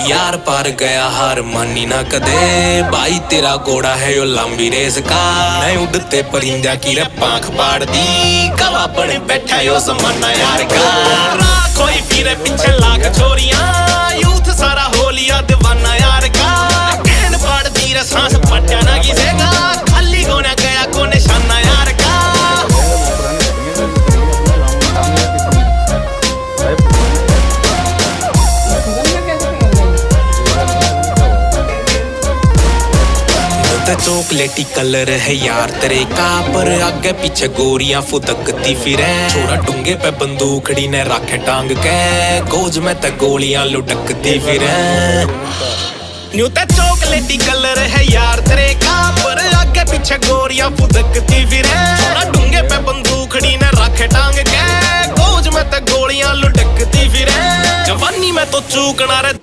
यार पार गया हार मानी ना कदे भाई तेरा घोड़ा है यो लंबी रेस का मैं उड़ते परिंदा की रे पांख पाड़ दी कवा बने बैठा यो जमाना यार का कोई फिरे पीछे लाख छोरियां यूथ सारा हो लिया दीवाना यार का कहन पाड़ दी रे सांस पट्टा ना घिसेगा खाली गोना गया को निशाना यार का चॉकलेटी कलर है यार तेरे का पर आगे पीछे गोरियां फुदकती फिरे छोरा डूंगे पे बंदूकड़ी ने राखे टांग के गोज में ते गोलियां लुढ़कती फिरे न्यू ते चॉकलेटी कलर है यार तेरे का पर आगे पीछे गोरियां फुदकती फिरे छोरा डूंगे पे बंदूकड़ी ने राखे टांग के गोज में ते गोलियां लुढ़कती फिरे जवानी में तो चूकना रे